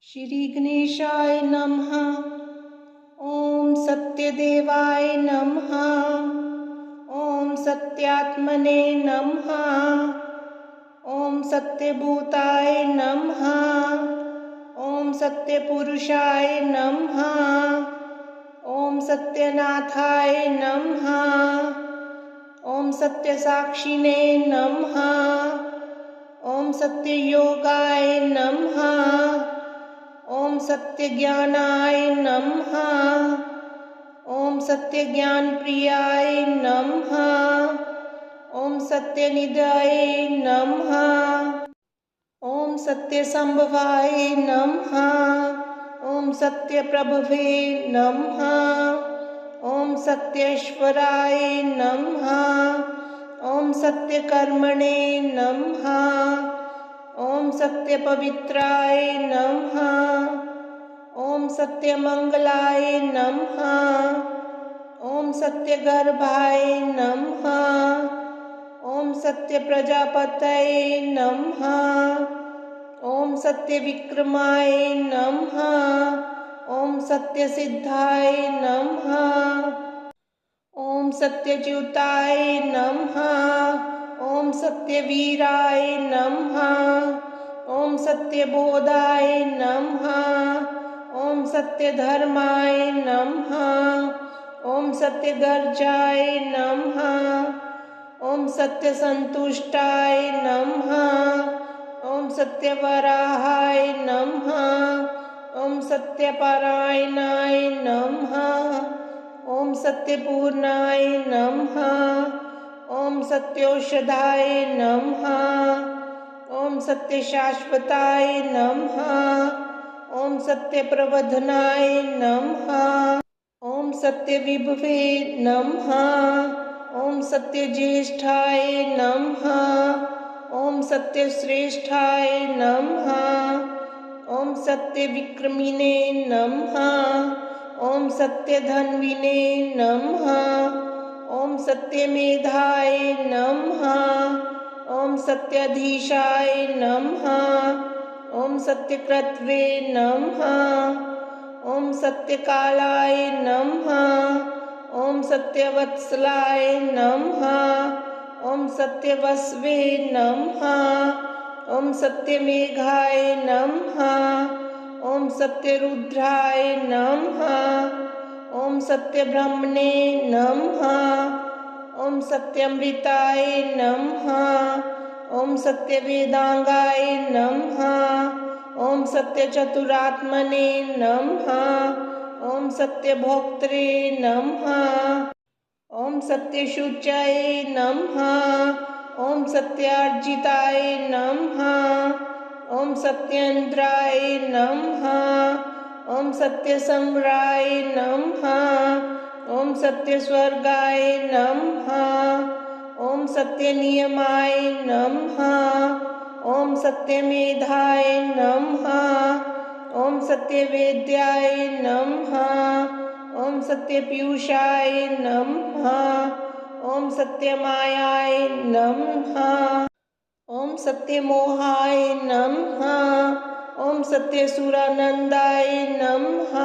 श्री गणेशाय नमः। ओम सत्यदेवाय नमः। ओम सत्यात्मने नमः। ओम सत्यभूताय नमः। ओम सत्यपुरुषाय नमः। ओम सत्यनाथाय नमः। ओम सत्यसाक्षिणे नमः। ओम सत्ययोगाय नमः। ओम सत्यज्ञानाय नमः। ओम सत्यज्ञानप्रियाय नमः। ओम सत्यनिधये नमः। ओम सत्यसंभवाय नमः। ओम सत्यप्रभवे नमः। ओम सत्येश्वराय नमः। ओम सत्यकर्मणे नमः। ओम सत्यपवित्राय नमः। ओम सत्यमंगलाय नमः। ओम सत्यगर्भाय नमः। ओम सत्यप्रजापतये नमः। ओम सत्यविक्रमाय नमः। ओम सत्यसिद्धाय नमः। ओम सत्यच्युताय नमः। ओम सत्यवीराय नमः। ओम सत्यबोधाय नमः। ओम सत्यधर्माय नमः। ओम सत्यगर्जाय नमः। ओम सत्यसंतुष्टाय नमः। ओम सत्यवराहाय नमः। ओम सत्यपरायणाय नमः। ओम सत्यपूर्णाय नमः। ओम सत्योषधाय नमः। ओम सत्यशाश्वताय नमः। ओम सत्यप्रबोधनाय नमः। ओम सत्यविभवे नमः। ओम सत्यज्येष्ठाय नमः। ओम सत्यश्रेष्ठाय नमः। ओम सत्यविक्रमिणे नमः। ओम सत्यधन्विने नमः। ओम सत्यमेधाय नमः। ओम सत्याधीशाय नमः। ओम सत्यकृत्वे नमः। ओम सत्यकालाय नमः। ओम सत्यवत्सलाय नमः। ओम सत्यवस्वे नमः। ओम सत्यमेघाय नमः। ओम सत्यरुद्राय नमः। ओम सत्यब्रह्मणे नमः। ओम सत्यमृताय नमः। ओम सत्यवेदांगाय नमः। ओम सत्यचतुरात्मने नमः। ओम सत्यभोक्त्रे नमः। ओम सत्यशुचये नमः। ओम सत्यार्जिताय नमः। ओम सत्येन्द्राय नमः। ओम सत्यसंग्राय नमः। ओम सत्यस्वर्गाय नमः। ओम सत्यनियमाय नमः। ओम सत्यमेधाय नमः। ओम सत्यवेद्याय नमः। ओम सत्यपीयूषाय नमः। ओम सत्यमायाय नमः। ओम सत्यमोहाय नमः। ओम सत्यसुरानंदाय नमः।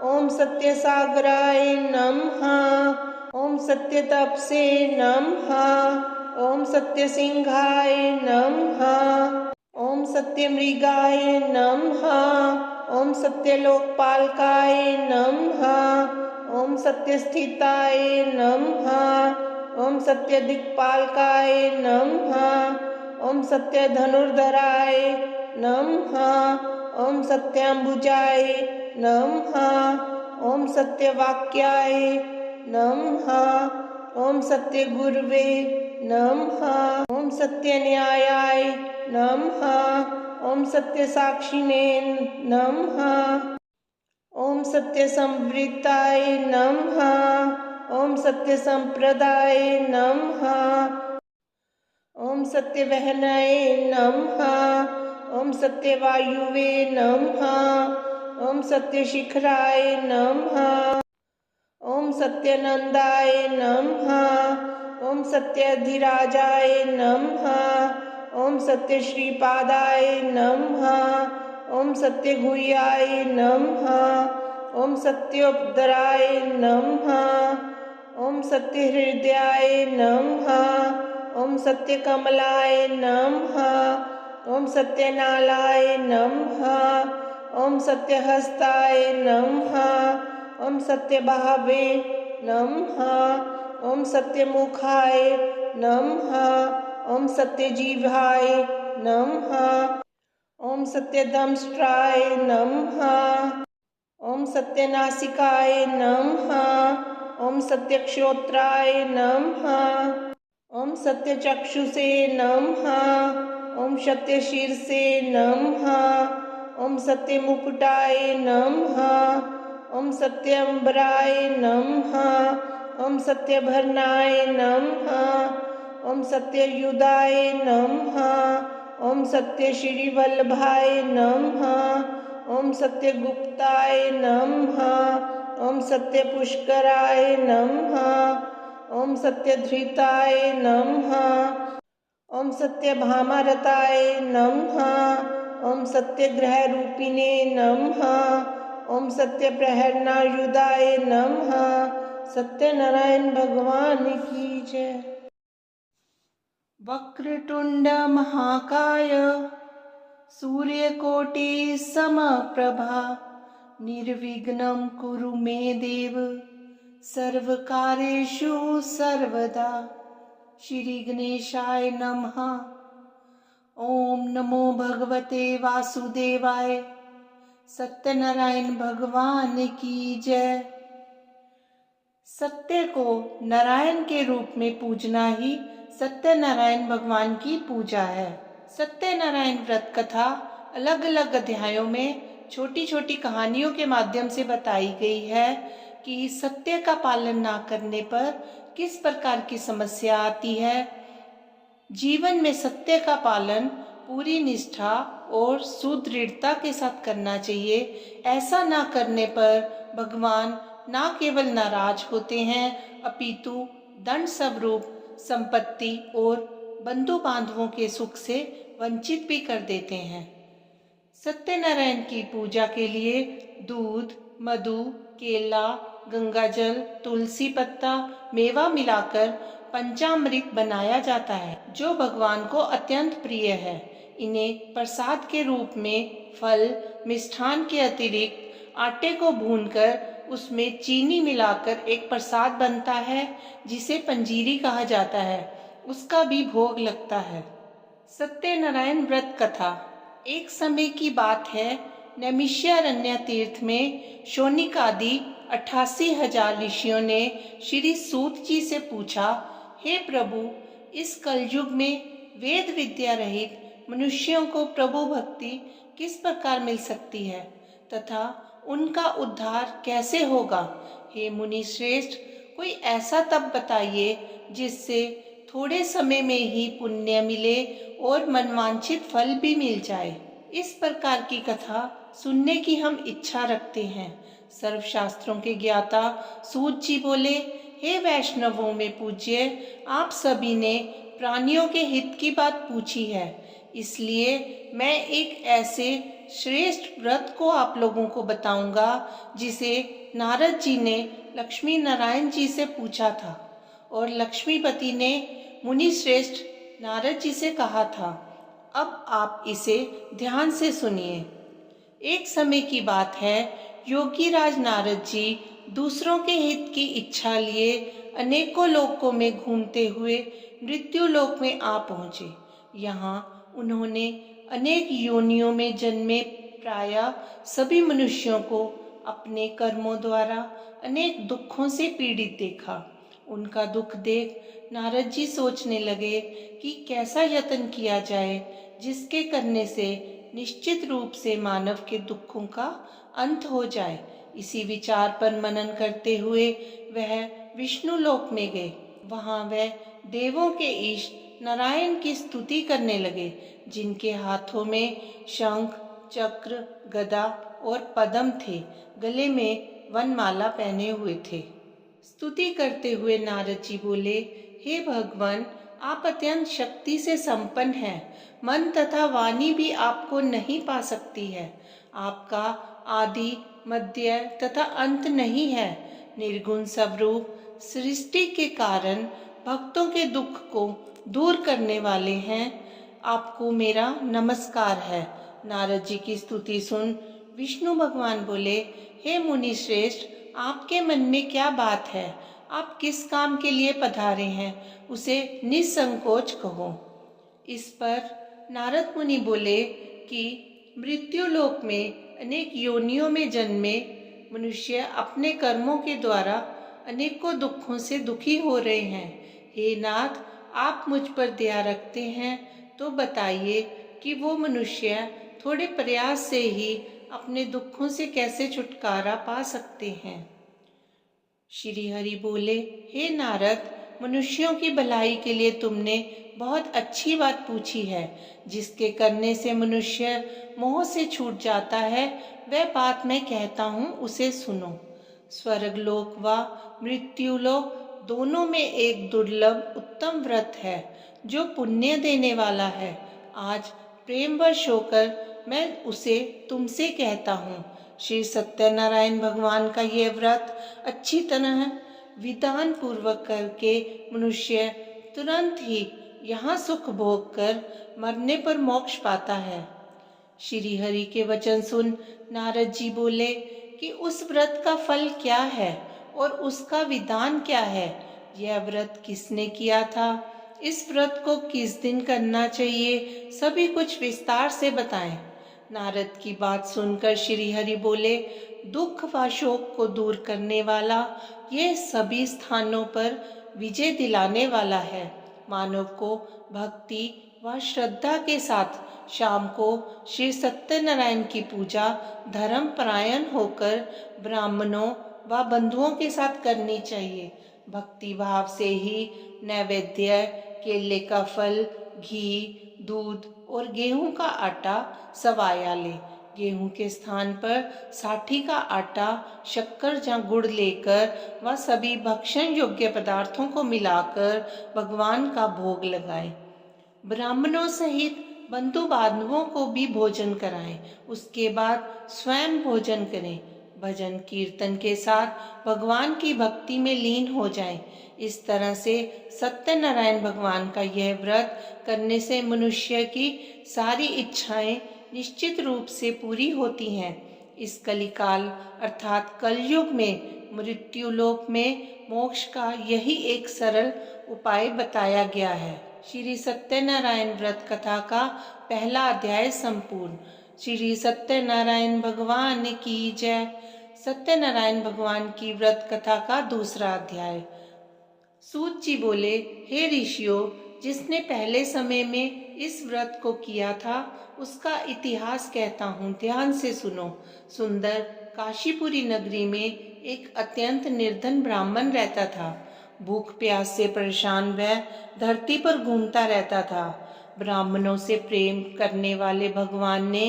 ओम सत्यसागराय नमः। ओम सत्यतपसे नमः। ओम सत्यसिंहाय नमः। ओम सत्यमृगाय नमः। ओम सत्यलोकपालकाय नमः। ओम सत्यस्थिताय नमः। ओम सत्यदिक्पालकाय नमः। ओम सत्यधनुर्धराय नमः। ओम सत्याम्बुजाय नमः। ओम सत्यवाक्याय नमः। ओम सत्यगुरवे नमः। ओम सत्यन्यायाय नमः। ओम सत्यसाक्षिणे नमः। ओम सत्यसंवृत्ताय नमः। ओम सत्यसंप्रदाय नमः। ओम सत्यवहनाय नमः। ओम सत्यवायुवे नमः। ओम सत्यशिखराय नमः। ओम सत्यनंदाय नमः। ओम सत्यधिराजाय नमः। ओम सत्यश्रीपादाय नमः। ओम सत्यगुह्याय नमः। ओम सत्योपदराय नमः। ओम सत्यहृदयाय नमः। ओम सत्यकमलाय नमः। ओम सत्यनालाय नमः। ओम सत्यहस्ताय नमः। ओम सत्यबाहवे नमः। ओम सत्यमुखाय नमः। ओम सत्यजीवाय नमः। ओम सत्यदंष्ट्राय नमः। ओम सत्यनासिकाय नमः। ओम सत्यक्षोत्राय नमः। ओम सत्यचक्षुषे नमः। ओम सत्यशीर्षे नमः। ओम सत्यमुकुटाय नमः। ओम सत्यंबराय नमः। ओम सत्यभरणाय नमः। ओम सत्ययुधाय नमः। ओम सत्यश्रीवल्लभाय नमः। ओम सत्यगुप्ताय नमः। ओम सत्यपुष्कराय नमः। ओम सत्यधृताय नमः। ओम सत्यभामारताय नमः। ओम सत्यग्रहरूपिणे नमः। ओम सत्यप्रहरणायुधाय नमः। सत्यनारायण भगवान की जय। वक्रतुंड महाकाय सूर्यकोटि समप्रभा निर्विघ्नं कुरु मे देव सर्वकार्येषु सर्वदा। श्री गणेशाय नमः। ओम नमो भगवते वासुदेवाय। सत्यनारायण भगवान की जय। सत्य को नारायण के रूप में पूजना ही सत्यनारायण भगवान की पूजा है। सत्यनारायण व्रत कथा अलग अलग अध्यायों में छोटी छोटी कहानियों के माध्यम से बताई गई है कि सत्य का पालन ना करने पर किस प्रकार की समस्या आती है। जीवन में सत्य का पालन पूरी निष्ठा और सुदृढ़ता के साथ करना चाहिए। ऐसा ना करने पर भगवान ना केवल नाराज होते हैं अपितु दंड स्वरूप संपत्ति और बंधु बांधवों के सुख से वंचित भी कर देते हैं। सत्यनारायण की पूजा के लिए दूध, मधु, केला, गंगाजल, तुलसी पत्ता, मेवा मिलाकर पंचामृत बनाया जाता है जो भगवान को अत्यंत प्रिय है। इन्हें प्रसाद के रूप में फल, मिष्ठान के अतिरिक्त आटे को भूनकर उसमें चीनी मिलाकर एक प्रसाद बनता है जिसे पंजीरी कहा जाता है, उसका भी भोग लगता है। सत्यनारायण व्रत कथा। एक समय की बात है, नैमिषारण्य तीर्थ में शौनिक आदि 88,000 ऋषियों ने श्री सूत जी से पूछा, हे प्रभु, इस कलयुग में वेद विद्या रहित मनुष्यों को प्रभु भक्ति किस प्रकार मिल सकती है तथा उनका उद्धार कैसे होगा। हे मुनि श्रेष्ठ, कोई ऐसा तप बताइए जिससे थोड़े समय में ही पुण्य मिले और मनवांछित फल भी मिल जाए। इस प्रकार की कथा सुनने की हम इच्छा रखते हैं। सर्वशास्त्रों के ज्ञाता सूत जी बोले, हे वैष्णवों में पूज्य, आप सभी ने प्राणियों के हित की बात पूछी है, इसलिए मैं एक ऐसे श्रेष्ठ व्रत को आप लोगों को बताऊंगा जिसे नारद जी ने लक्ष्मी नारायण जी से पूछा था और लक्ष्मीपति ने मुनि श्रेष्ठ नारद जी से कहा था। अब आप इसे ध्यान से सुनिए। एक समय की बात है, योगीराज नारद जी दूसरों के हित की इच्छा लिए अनेकों लोकों में घूमते हुए मृत्यु लोक में आ पहुँचे। यहाँ उन्होंने अनेक योनियों में जन्मे प्रायः सभी मनुष्यों को अपने कर्मों द्वारा अनेक दुखों से पीड़ित देखा। उनका दुख देख नारद जी सोचने लगे कि कैसा यत्न किया जाए जिसके करने से निश्चित रूप से मानव के दुखों का अंत हो जाए। इसी विचार पर मनन करते हुए वह विष्णु लोक में गए। वहां वह देवों के इष्ट नारायण की स्तुति करने लगे, जिनके हाथों में शंख, चक्र, गदा और पद्म थे, गले में वनमाला पहने हुए थे। स्तुति करते हुए नारद जी बोले, हे भगवान, आप अत्यंत शक्ति से संपन्न हैं। मन तथा वाणी भी आपको नहीं पा सकती है। आपका आदि, मध्य तथा अंत नहीं है। निर्गुण स्वरूप सृष्टि के कारण भक्तों के दुख को दूर करने वाले हैं। आपको मेरा नमस्कार है। नारद जी की स्तुति सुन विष्णु भगवान बोले, हे मुनि श्रेष्ठ, आपके मन में क्या बात है? आप किस काम के लिए पधारे हैं, उसे निसंकोच कहो। इस पर नारद मुनि बोले कि मृत्यु लोक में अनेक योनियों में जन्मे मनुष्य अपने कर्मों के द्वारा अनेकों दुखों से दुखी हो रहे हैं। हे नाथ, आप मुझ पर दया रखते हैं तो बताइए कि वो मनुष्य थोड़े प्रयास से ही अपने दुखों से कैसे छुटकारा पा सकते हैं। श्री हरि बोले, हे नारद, मनुष्यों की भलाई के लिए तुमने बहुत अच्छी बात पूछी है। जिसके करने से मनुष्य मोह से छूट जाता है, वह बात मैं कहता हूँ, उसे सुनो। स्वर्गलोक व मृत्युलोक दोनों में एक दुर्लभ उत्तम व्रत है जो पुण्य देने वाला है। आज प्रेमवश होकर मैं उसे तुमसे कहता हूँ। श्री सत्यनारायण भगवान का यह व्रत अच्छी तरह विधान पूर्वक करके मनुष्य तुरंत ही यहाँ सुख भोग कर मरने पर मोक्ष पाता है। श्री हरि के वचन सुन नारद जी बोले कि उस व्रत का फल क्या है और उसका विधान क्या है? यह व्रत किसने किया था? इस व्रत को किस दिन करना चाहिए? सभी कुछ विस्तार से बताएं। नारद की बात सुनकर श्री हरि बोले, दुख व शोक को दूर करने वाला, ये सभी स्थानों पर विजय दिलाने वाला है। मानव को भक्ति व श्रद्धा के साथ शाम को श्री सत्यनारायण की पूजा धर्म परायण होकर ब्राह्मणों व बंधुओं के साथ करनी चाहिए। भक्ति भाव से ही नैवेद्य, केले का फल, घी, दूध और गेहूं का आटा सवाया ले। गेहूं के स्थान पर साठी का आटा, शक्कर या गुड़ लेकर वह सभी भक्षण योग्य पदार्थों को मिलाकर भगवान का भोग लगाएं। ब्राह्मणों सहित बंधु बांधवों को भी भोजन कराएं। उसके बाद स्वयं भोजन करें। भजन कीर्तन के साथ भगवान की भक्ति में लीन हो जाएं। इस तरह से सत्यनारायण भगवान का यह व्रत करने से मनुष्य की सारी इच्छाएं निश्चित रूप से पूरी होती हैं। इस कलिकाल अर्थात कलयुग में मृत्युलोक में मोक्ष का यही एक सरल उपाय बताया गया है। श्री सत्यनारायण व्रत कथा का पहला अध्याय संपूर्ण। श्री सत्यनारायण भगवान की जय। सत्यनारायण भगवान की व्रत कथा का दूसरा अध्याय। सूत जी बोले, हे ऋषियों, जिसने पहले समय में इस व्रत को किया था उसका इतिहास कहता हूँ, ध्यान से सुनो। सुंदर काशीपुरी नगरी में एक अत्यंत निर्धन ब्राह्मण रहता था। भूख प्यास से परेशान वह धरती पर घूमता रहता था। ब्राह्मणों से प्रेम करने वाले भगवान ने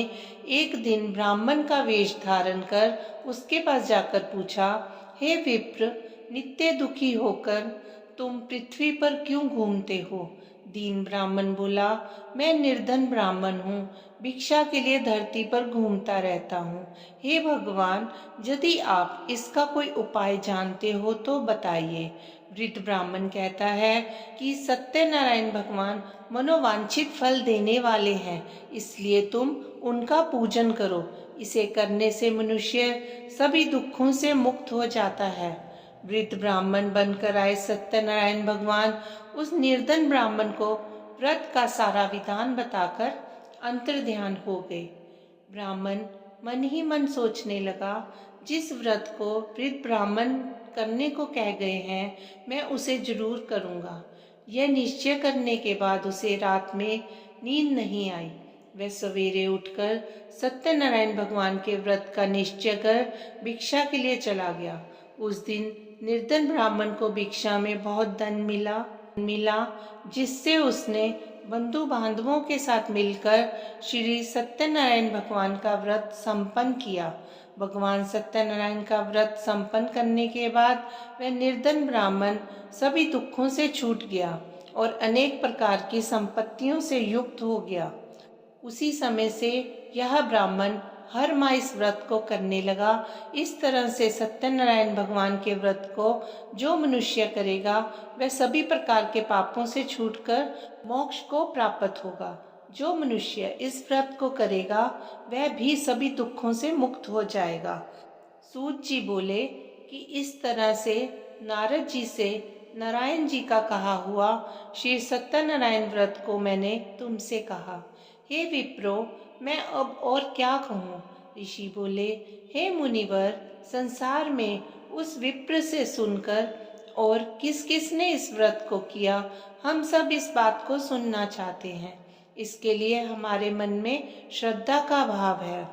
एक दिन ब्राह्मण का वेश धारण कर उसके पास जाकर पूछा, हे विप्र, नित्य दुखी होकर तुम पृथ्वी पर क्यों घूमते हो? दीन ब्राह्मण बोला, मैं निर्धन ब्राह्मण हूँ, भिक्षा के लिए धरती पर घूमता रहता हूँ। हे भगवान, यदि आप इसका कोई उपाय जानते हो तो बताइए। वृद्ध ब्राह्मण कहता है कि सत्यनारायण भगवान मनोवांछित फल देने वाले हैं, इसलिए तुम उनका पूजन करो। इसे करने से मनुष्य सभी दुखों से मुक्त हो जाता है। वृद्ध ब्राह्मण बनकर आए सत्यनारायण भगवान उस निर्धन ब्राह्मण को व्रत का सारा विधान बताकर अंतर्ध्यान हो गए। ब्राह्मण मन ही मन सोचने लगा, जिस व्रत को वृद्ध ब्राह्मण करने को कह गए हैं, मैं उसे जरूर करूँगा। यह निश्चय करने के बाद उसे रात में नींद नहीं आई। वह सवेरे उठकर सत्यनारायण भगवान के व्रत का निश्चय कर भिक्षा के लिए चला गया। उस दिन निर्धन ब्राह्मण को भिक्षा में बहुत धन मिला, जिससे उसने बंधु बांधवों के साथ मिलकर श्री सत्यनारायण भगवान का व्रत संपन्न किया। भगवान सत्यनारायण का व्रत संपन्न करने के बाद वह निर्धन ब्राह्मण सभी दुखों से छूट गया और अनेक प्रकार की संपत्तियों से युक्त हो गया। उसी समय से यह ब्राह्मण हर माह इस व्रत को करने लगा। इस तरह से सत्यनारायण भगवान के व्रत को जो मनुष्य करेगा वह सभी प्रकार के पापों से छूटकर मोक्ष को प्राप्त होगा। जो मनुष्य इस व्रत को करेगा वह भी सभी दुखों से मुक्त हो जाएगा। सूत जी बोले कि इस तरह से नारद जी से नारायण जी का कहा हुआ श्री सत्यनारायण व्रत को मैंने तुमसे कहा। हे विप्रो, मैं अब और क्या कहूँ? ऋषि बोले, हे मुनिवर, संसार में उस विप्र से सुनकर और किस किस ने इस व्रत को किया, हम सब इस बात को सुनना चाहते हैं। इसके लिए हमारे मन में श्रद्धा का भाव है।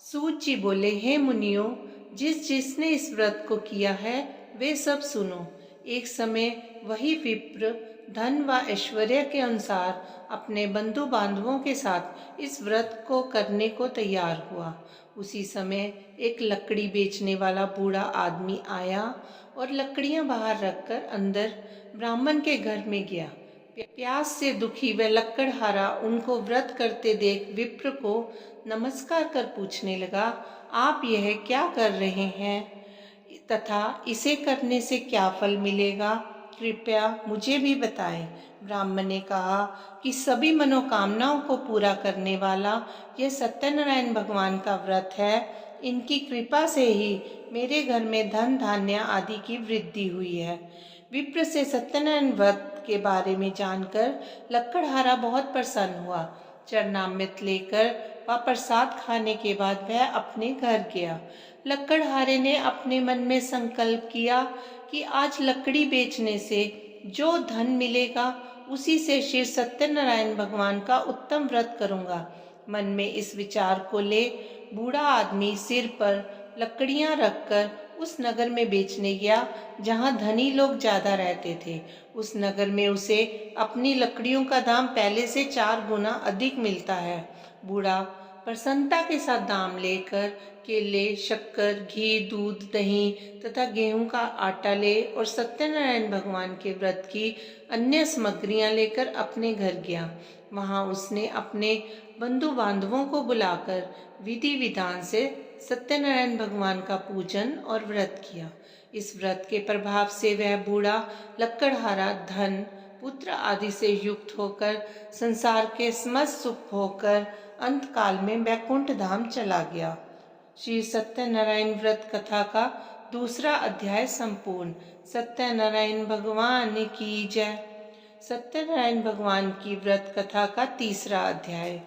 सूत जी बोले, हे मुनियों, जिसने इस व्रत को किया है वे सब सुनो। एक समय वही विप्र धन व ऐश्वर्य के अनुसार अपने बंधु बांधवों के साथ इस व्रत को करने को तैयार हुआ। उसी समय एक लकड़ी बेचने वाला बूढ़ा आदमी आया और लकड़ियां बाहर रखकर अंदर ब्राह्मण के घर में गया। प्यास से दुखी व लकड़हारा उनको व्रत करते देख विप्र को नमस्कार कर पूछने लगा, आप यह क्या कर रहे हैं तथा इसे करने से क्या फल मिलेगा? कृपया मुझे भी बताएं। ब्राह्मण ने कहा कि सभी मनोकामनाओं को पूरा करने वाला यह सत्यनारायण भगवान का व्रत है। इनकी कृपा से ही मेरे घर में धन धान्य आदि की वृद्धि हुई है। विप्र से सत्यनारायण व्रत के बारे में जानकर लकड़हारा बहुत प्रसन्न हुआ। चरणामृत लेकर व प्रसाद खाने के बाद वह अपने घर गया। लकड़हारे ने अपने मन में संकल्प किया कि आज लकड़ी बेचने से जो धन मिलेगा उसी से श्री सत्यनारायण भगवान का उत्तम व्रत करूंगा। मन में इस विचार को ले बूढ़ा आदमी सिर पर लकड़ियां रखकर उस नगर में बेचने गया जहां धनी लोग ज्यादा रहते थे। उस नगर में उसे अपनी लकड़ियों का दाम पहले से 4 गुना अधिक मिलता है। बूढ़ा प्रसन्नता के साथ दाम लेकर केले, शक्कर, घी, दूध, दही तथा गेहूं का आटा ले और सत्यनारायण भगवान के व्रत की अन्य सामग्रियां लेकर अपने घर गया। वहां उसने अपने बंधु बांधवों को बुलाकर विधि विधान से सत्यनारायण भगवान का पूजन और व्रत किया। इस व्रत के प्रभाव से वह बूढ़ा लकड़हारा धन, पुत्र आदि से युक्त होकर संसार के समस्त सुख होकर अंत काल में वैकुंठ धाम चला गया। श्री सत्यनारायण व्रत कथा का दूसरा अध्याय संपूर्ण। सत्यनारायण भगवान की जय। सत्यनारायण भगवान की व्रत कथा का तीसरा अध्याय।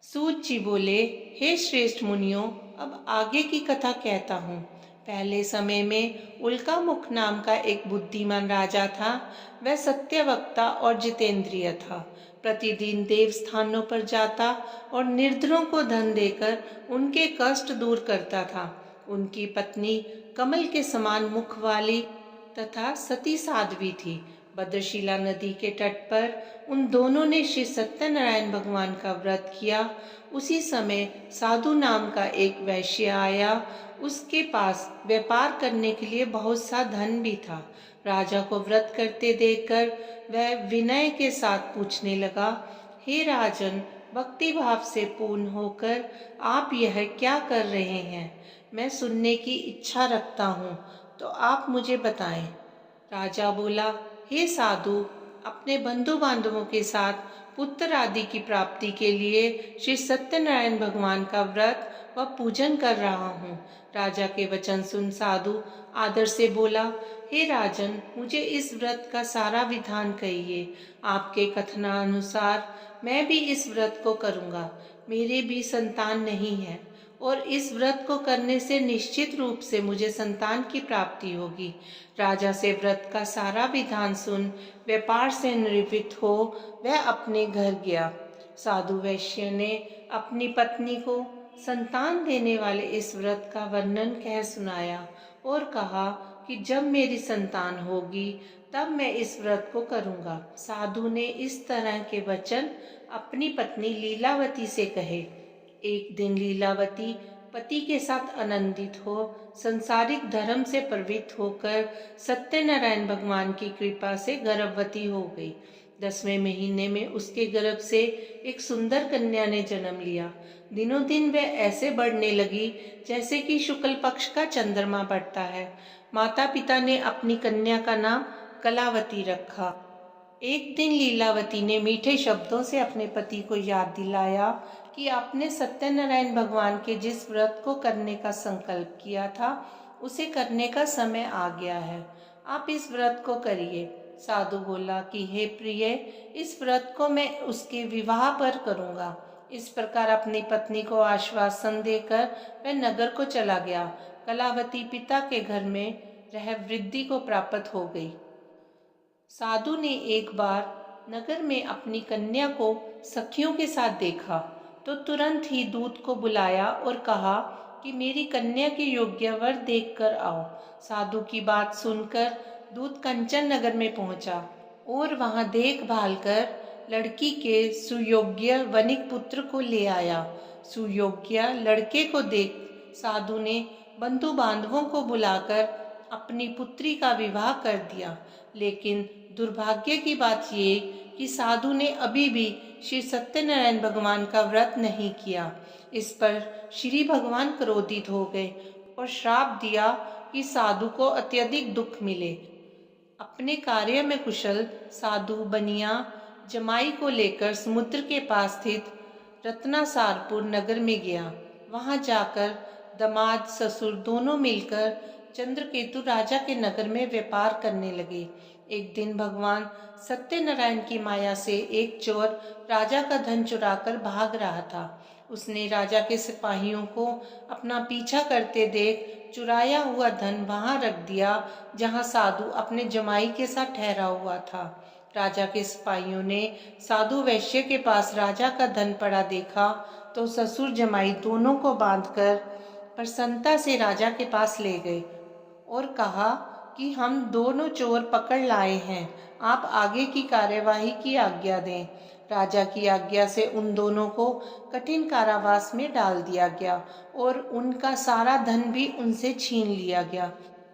सूत जी बोले, हे श्रेष्ठ मुनियों, अब आगे की कथा कहता हूँ। पहले समय में उल्कामुख नाम का एक बुद्धिमान राजा था। वह सत्यवक्ता और जितेंद्रिय था। प्रतिदिन देव स्थानों पर जाता और निर्धनों को धन देकर उनके कष्ट दूर करता था। उनकी पत्नी कमल के समान मुख वाली तथा सती साध्वी थी। भद्रशिला नदी के तट पर उन दोनों ने श्री सत्यनारायण भगवान का व्रत किया। उसी समय साधु नाम का एक वैश्य आया। उसके पास व्यापार करने के लिए बहुत सा धन भी था। राजा को व्रत करते देखकर वह विनय के साथ पूछने लगा, हे राजन, भक्ति भाव से पूर्ण होकर आप यह क्या कर रहे हैं? मैं सुनने की इच्छा रखता हूँ, तो आप मुझे बताएं। राजा बोला, हे साधु, अपने बंधु बांधवों के साथ पुत्र आदि की प्राप्ति के लिए श्री सत्यनारायण भगवान का व्रत व पूजन कर रहा हूँ। राजा के वचन सुन साधु आदर से बोला, हे राजन, मुझे इस व्रत का सारा विधान कहिए। आपके कथनानुसार मैं भी इस व्रत को करूँगा। मेरे भी संतान नहीं है और इस व्रत को करने से निश्चित रूप से मुझे संतान की प्राप्ति होगी। राजा से व्रत का सारा विधान सुन व्यापार से निवृत्त हो वह अपने घर गया। साधु वैश्य ने अपनी पत्नी को संतान देने वाले इस व्रत का वर्णन कह सुनाया और कहा कि जब मेरी संतान होगी तब मैं इस व्रत को करूँगा। साधु ने इस तरह के वचन अपनी पत्नी लीलावती से कहे। एक दिन लीलावती पति के साथ आनंदित हो संसारिक धर्म से प्रवृत्त होकर सत्यनारायण भगवान की कृपा से गर्भवती हो गई। 10वें महीने में उसके गर्भ से एक सुंदर कन्या ने जन्म लिया। दिनों दिन वह ऐसे बढ़ने लगी जैसे कि शुक्ल पक्ष का चंद्रमा बढ़ता है। माता पिता ने अपनी कन्या का नाम कलावती रखा। एक दिन लीलावती ने मीठे शब्दों से अपने पति को याद दिलाया कि आपने सत्यनारायण भगवान के जिस व्रत को करने का संकल्प किया था उसे करने का समय आ गया है। आप इस व्रत को करिए। साधु बोला कि हे प्रिय, इस व्रत को मैं उसके विवाह पर करूँगा। इस प्रकार अपनी पत्नी को आश्वासन देकर वह नगर को चला गया। कलावती पिता के घर में रह वृद्धि को प्राप्त हो गई। साधु ने एक बार नगर में अपनी कन्या को सखियों के साथ देखा तो तुरंत ही दूत को बुलाया और कहा कि मेरी कन्या के योग्य वर देखकर आओ। साधु की बात सुनकर दूत कंचन नगर में पहुंचा और वहां देखभाल कर लड़की के सुयोग्य वनिक पुत्र को ले आया। सुयोग्य लड़के को देख साधु ने बंधु बांधवों को बुलाकर अपनी पुत्री का विवाह कर दिया। लेकिन दुर्भाग्य की बात ये कि साधु ने अभी भी श्री सत्यनारायण भगवान का व्रत नहीं किया। इस पर श्री भगवान क्रोधित हो गए और श्राप दिया कि साधु को अत्यधिक दुख मिले। अपने कार्य में कुशल साधु बनिया जमाई को लेकर समुद्र के पास स्थित रत्नासारपुर नगर में गया। वहां जाकर दामाद ससुर दोनों मिलकर चंद्रकेतु राजा के नगर में व्यापार करने लगे। एक दिन भगवान सत्यनारायण की माया से एक चोर राजा का धन चुराकर भाग रहा था। उसने राजा के सिपाहियों को अपना पीछा करते देख चुराया हुआ धन वहां रख दिया जहां साधु अपने जमाई के साथ ठहरा हुआ था। राजा के सिपाहियों ने साधु वैश्य के पास राजा का धन पड़ा देखा तो ससुर जमाई दोनों को बांधकर प्रसन्नता से राजा के पास ले गए और कहा कि हम दोनों चोर पकड़ लाए हैं, आप आगे की कार्यवाही की आज्ञा दें। राजा की आज्ञा से उन दोनों को कठिन कारावास में डाल दिया गया और उनका सारा धन भी उनसे छीन लिया गया।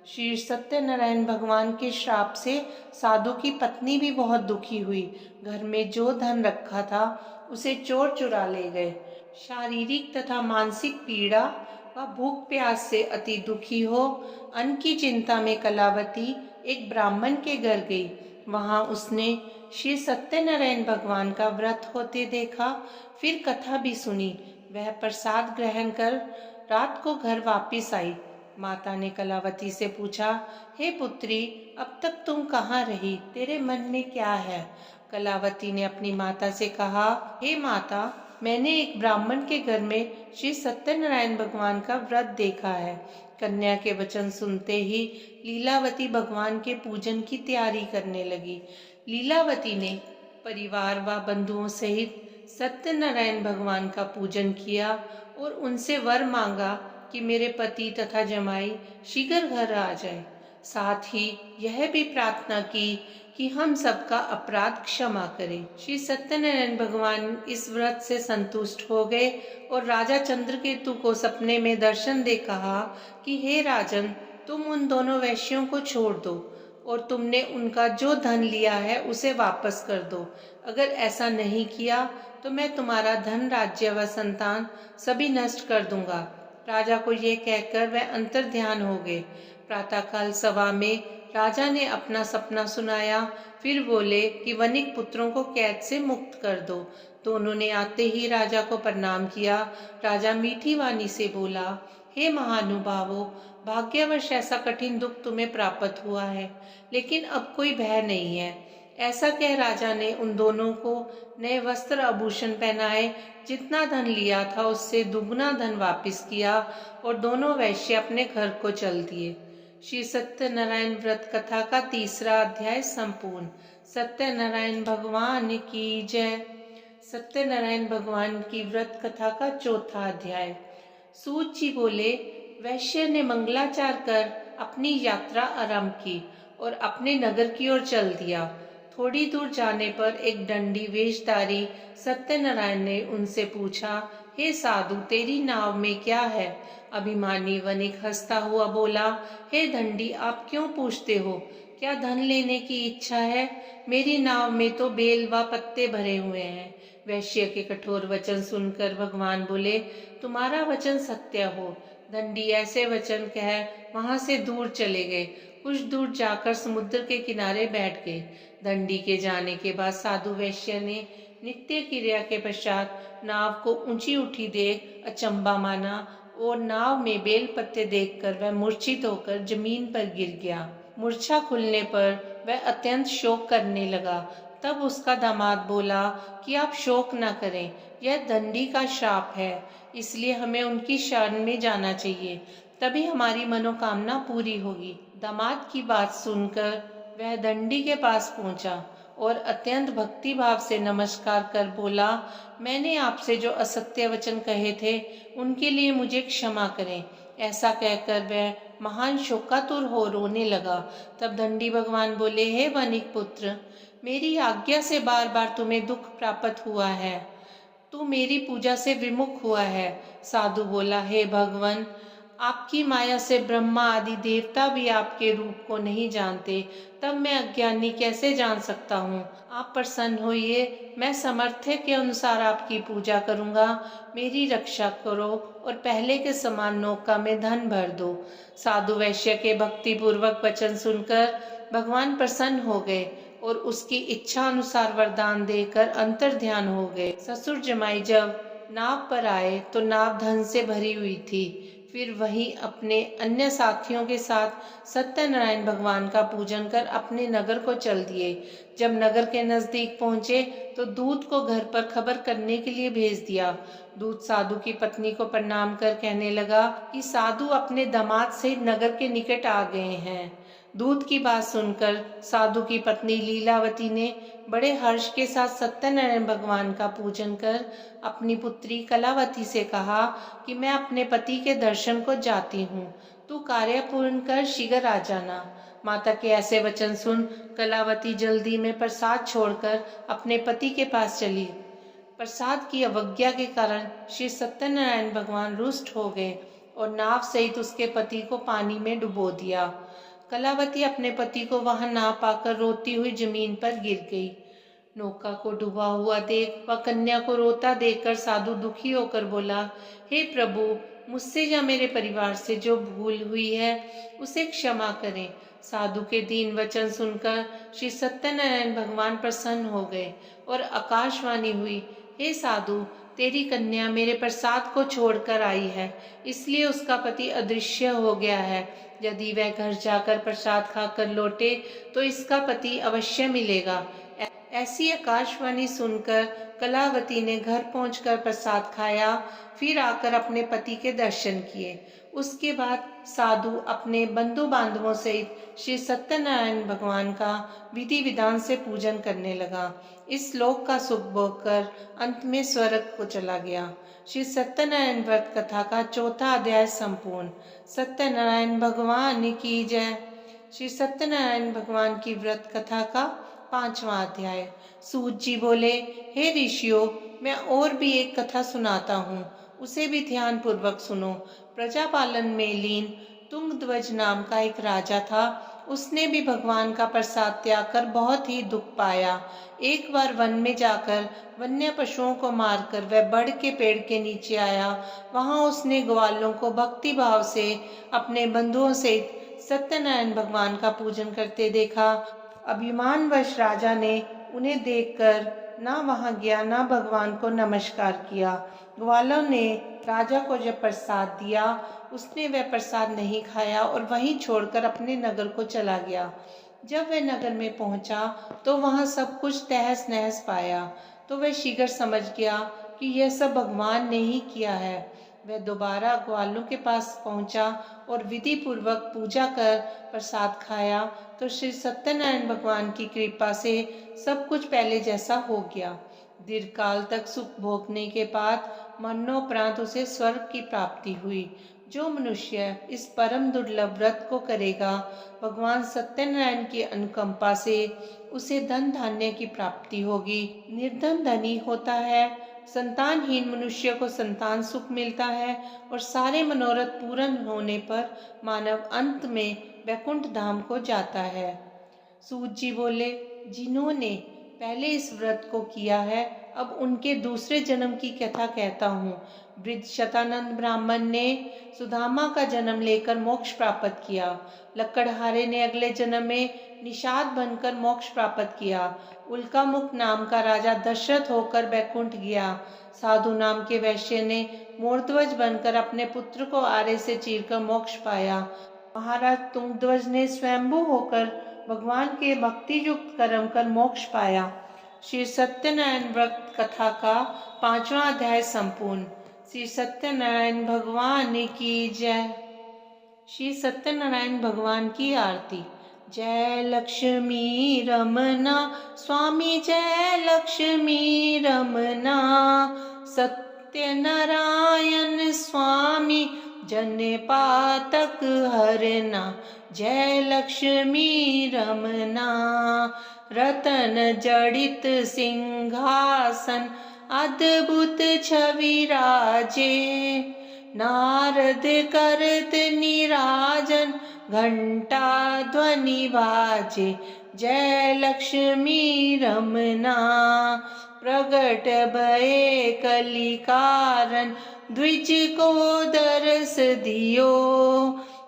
श्री सत्यनारायण भगवान के श्राप से साधु की पत्नी भी बहुत दुखी हुई। घर में जो धन रखा था उसे चोर चुरा ले गए। शारीरिक तथा मानसिक पीड़ा व भूख प्यास से अति दुखी हो अन्न की चिंता में कलावती एक ब्राह्मण के घर गई। वहां उसने श्री सत्यनारायण भगवान का व्रत होते देखा। फिर कथा भी सुनी। वह प्रसाद ग्रहण कर रात को घर वापिस आई। माता ने कलावती से पूछा, हे पुत्री, अब तक तुम कहाँ रही? तेरे मन में क्या है? कलावती ने अपनी माता से कहा, हे माता, मैंने एक ब्राह्मण के घर में श्री सत्यनारायण भगवान का व्रत देखा है। कन्या के वचन सुनते ही लीलावती भगवान के पूजन की तैयारी करने लगी। लीलावती ने परिवार व बंधुओं सहित सत्यनारायण भगवान का पूजन किया और उनसे वर मांगा कि मेरे पति तथा जमाई शीघ्र घर आ जाए। साथ ही यह भी प्रार्थना की कि हम सबका अपराध क्षमा करें। श्री सत्यनारायण भगवान इस व्रत से संतुष्ट हो गए और राजा चंद्रकेतु को सपने में दर्शन दे कहा कि हे राजन, तुम उन दोनों वैश्यों को छोड़ दो और तुमने उनका जो धन लिया है उसे वापस कर दो। अगर ऐसा नहीं किया तो मैं तुम्हारा धन, राज्य व संतान सभी नष्ट कर दूंगा। राजा को ये कहकर वह अंतर्ध्यान हो गए। प्रातःकाल सभा में राजा ने अपना सपना सुनाया। फिर बोले कि वनिक पुत्रों को कैद से मुक्त कर दो। दोनों ने आते ही राजा को प्रणाम किया। राजा मीठी वाणी से बोला, हे महानुभावों, भाग्यवश ऐसा कठिन दुख तुम्हें प्राप्त हुआ है, लेकिन अब कोई भय नहीं है। ऐसा कह राजा ने उन दोनों को नए वस्त्र आभूषण पहनाए। जितना धन लिया था उससे दुगुना धन वापस किया और दोनों वैश्य अपने घर को चल दिए। श्री सत्यनारायण व्रत कथा का 3रा अध्याय संपूर्ण। सत्यनारायण भगवान की जय। सत्यनारायण भगवान की व्रत कथा का 4था अध्याय। सूत जी बोले, वैश्य ने मंगलाचार कर अपनी यात्रा आरंभ की और अपने नगर की ओर चल दिया। थोड़ी दूर जाने पर एक दंडी वेशधारी सत्यनारायण ने उनसे पूछा हे साधु, तेरी नाव में क्या है? अभिमानी वणिक हंसता हुआ बोला, हे दंडी, आप क्यों पूछते हो? क्या धन लेने की इच्छा है? मेरी नाव में तो बेल व पत्ते भरे हुए हैं। वैश्य के कठोर वचन सुनकर भगवान बोले, तुम्हारा वचन सत्य हो। दंडी ऐसे वचन कह वहां से दूर चले गए। कुछ दूर जाकर समुद्र के किनारे बैठ गए। दंडी के जाने के बाद साधु वैश्य ने नित्य क्रिया के पश्चात नाव को ऊंची उठी देख अचंबा माना और नाव में बेल पत्ते देखकर वह मूर्छित होकर जमीन पर गिर गया। मूर्छा खुलने पर वह अत्यंत शोक करने लगा। तब उसका दामाद बोला कि आप शोक न करें, यह दंडी का श्राप है, इसलिए हमें उनकी शरण में जाना चाहिए, तभी हमारी मनोकामना पूरी होगी। दामाद की बात सुनकर वह दंडी के पास पहुंचा और अत्यंत भक्ति भाव से नमस्कार कर बोला, मैंने आपसे जो असत्य वचन कहे थे उनके लिए मुझे क्षमा करें। ऐसा कहकर वह महान शोकातुर हो रोने लगा। तब दंडी भगवान बोले, हे वणिक पुत्र, मेरी आज्ञा से बार बार तुम्हें दुख प्राप्त हुआ है, तू मेरी पूजा से विमुख हुआ है। साधु बोला, हे भगवान, आपकी माया से ब्रह्मा आदि देवता भी आपके रूप को नहीं जानते, तब मैं अज्ञानी कैसे जान सकता हूँ? आप प्रसन्न होइए, मैं सामर्थ्य के अनुसार आपकी पूजा करूँगा। मेरी रक्षा करो और पहले के समान नौका में धन भर दो। साधु वैश्य के भक्ति पूर्वक वचन सुनकर भगवान प्रसन्न हो गए और उसकी इच्छा अनुसार वरदान देकर अंतर ध्यान हो गए। ससुर जमाई जब नाव पर आए तो नाव धन से भरी हुई थी। फिर वही अपने अन्य साथियों के साथ सत्यनारायण भगवान का पूजन कर अपने नगर को चल दिए। जब नगर के नजदीक पहुंचे तो दूत को घर पर खबर करने के लिए भेज दिया। दूत साधु की पत्नी को प्रणाम कर कहने लगा कि साधु अपने दामाद से नगर के निकट आ गए हैं। दूत की बात सुनकर साधु की पत्नी लीलावती ने बड़े हर्ष के साथ सत्यनारायण भगवान का पूजन कर अपनी पुत्री कलावती से कहा कि मैं अपने पति के दर्शन को जाती हूँ, तू कार्य पूर्ण कर शीघ्र आ जाना। माता के ऐसे वचन सुन कलावती जल्दी में प्रसाद छोड़कर अपने पति के पास चली। प्रसाद की अवज्ञा के कारण श्री सत्यनारायण भगवान रुष्ट हो गए और नाव सहित उसके पति को पानी में डुबो दिया। कलावती अपने पति को वहां ना पाकर रोती हुई जमीन पर गिर गई। नौका को डूबा हुआ देख व कन्या को रोता देखकर साधु दुखी होकर बोला, हे प्रभु, मुझसे या मेरे परिवार से जो भूल हुई है उसे क्षमा करें। साधु के दीन वचन सुनकर श्री सत्यनारायण भगवान प्रसन्न हो गए और आकाशवाणी हुई, हे साधु, तेरी कन्या मेरे प्रसाद को छोड़कर आई है, इसलिए उसका पति अदृश्य हो गया है। यदि वह घर जाकर प्रसाद खाकर लौटे तो इसका पति अवश्य मिलेगा। ऐसी आकाशवाणी सुनकर कलावती ने घर पहुंचकर प्रसाद खाया, फिर आकर अपने पति के दर्शन किए। उसके बाद साधु अपने बंधु बांधवों सहित श्री सत्यनारायण भगवान का विधि विधान से पूजन करने लगा। इस श्लोक का सुख भोगकर अंत में स्वर्ग को चला गया। श्री सत्यनारायण व्रत कथा का चौथा अध्याय संपूर्ण। सत्यनारायण भगवान की जय। श्री सत्यनारायण भगवान की व्रत कथा का 5वां अध्याय। सूत जी बोले, हे ऋषियों, मैं और भी एक कथा सुनाता हूँ, उसे भी ध्यान पूर्वक सुनो। प्रजापालन में लीन तुंगध्वज नाम का एक राजा था। उसने भी भगवान का प्रसाद त्याग कर बहुत ही दुख पाया। एक बार वन में जाकर वन्य पशुओं को मारकर वह बड़ के पेड़ के नीचे आया। वहां उसने ग्वालों को भक्ति भाव से अपने बंधुओं सहित सत्यनारायण भगवान का पूजन करते देखा। अभिमानवश राजा ने उन्हें देखकर ना वहां गया ना भगवान को नमस्कार किया। ग्वालों ने राजा को जब प्रसाद दिया, उसने वह प्रसाद नहीं खाया और वहीं छोड़कर अपने नगर को चला गया। जब वह नगर में पहुंचा तो वहां सब कुछ तहस नहस पाया, तो वह शीघ्र समझ गया कि यह सब भगवान ने ही किया है। वह दोबारा ग्वालों के पास पहुंचा और विधि पूर्वक पूजा कर प्रसाद खाया तो श्री सत्यनारायण भगवान की कृपा से सब कुछ पहले जैसा हो गया। दीर्घकाल तक सुख भोगने के बाद मरणोपरांत उसे स्वर्ग की प्राप्ति हुई। जो मनुष्य इस परम दुर्लभ व्रत को करेगा, भगवान सत्यनारायण की अनुकंपा से उसे धन धान्य की प्राप्ति होगी। निर्धन धनी होता है, संतानहीन मनुष्य को संतान सुख मिलता है और सारे मनोरथ पूर्ण होने पर मानव अंत में वैकुंठ धाम को जाता है। सूत जी बोले, जिन्होंने पहले इस व्रत को किया है, अब उनके दूसरे जन्म की कथा कहता हूँ। वृद्ध शतानंद ब्राह्मण ने सुदामा का जन्म लेकर मोक्ष प्राप्त किया। लक्कड़हारे ने अगले जन्म में निषाद बनकर मोक्ष प्राप्त किया। उल्कामुख नाम का राजा दशरथ होकर बैकुंठ गया। साधु नाम के वैश्य ने मोरध्वज बनकर अपने पुत्र को आरे से चीरकर मोक्ष पाया। महाराज तुंगध्वज ने स्वयंभू होकर भगवान के भक्ति युक्त कर्म कर मोक्ष पाया। श्री सत्यनारायण व्रत कथा का 5वां अध्याय संपूर्ण। श्री सत्यनारायण भगवान की जय। श्री सत्यनारायण भगवान की आरती। जय लक्ष्मी रमना स्वामी, जय लक्ष्मी रमना। सत्यनारायण स्वामी जन पातक हरना, जय लक्ष्मी रमना। रतन जड़ित सिंहासन अद्भुत छवि राजे, नारद करत निराजन घंटा ध्वनि बाजे, जय लक्ष्मी रमना। प्रगट भये कली कारण द्विज को दरस दियो,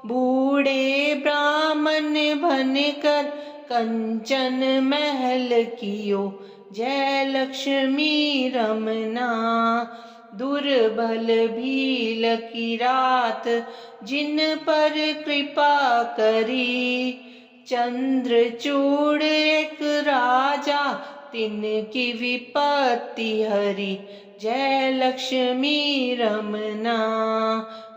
बूढ़े ब्राह्मण बनकर कंचन महल कियो, जय लक्ष्मी रमना। दुर्बल भील की रात जिन पर कृपा करी, चंद्रचूड़ एक राजा तिनकी विपत्ति हरी, जय लक्ष्मी रमना।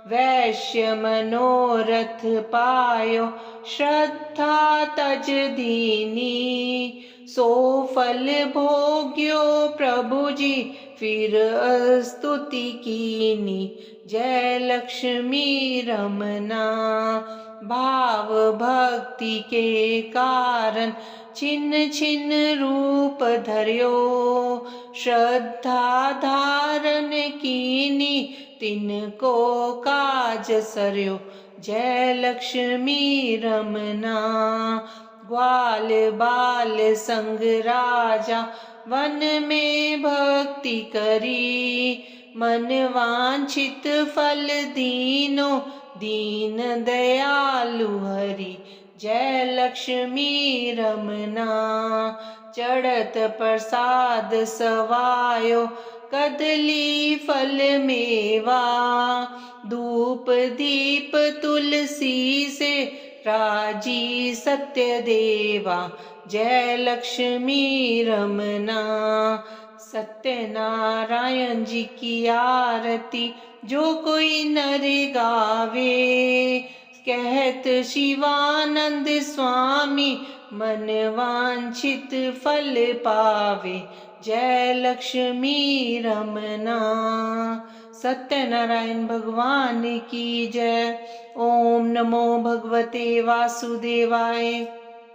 वैश्य मनोरथ पायो श्रद्धा तज दीनी, सो फल भोग्यो प्रभु जी फिर स्तुति कीनी, जय लक्ष्मी रमना। भाव भक्ति के कारण छिन्न छिन्न रूप धर्यो, श्रद्धा धारण कीनी तिनको काज सर्यो, जय लक्ष्मी रमना। ग्वाल बाल संग राजा वन में भक्ति करी, मन वांछित फल दीनो दीन दयालु हरि, जय लक्ष्मी रमना। चढ़त प्रसाद सवायो कदली फल मेवा, धूप दीप तुलसी से राजी सत्य देवा, जय लक्ष्मी रमना। सत्यनारायण जी की आरती जो कोई नर गावे, कहत शिवानंद स्वामी मन वांछित फल पावे, जय लक्ष्मी रमना। सत्यनारायण भगवान की जय। ओम नमो भगवते वासुदेवाय।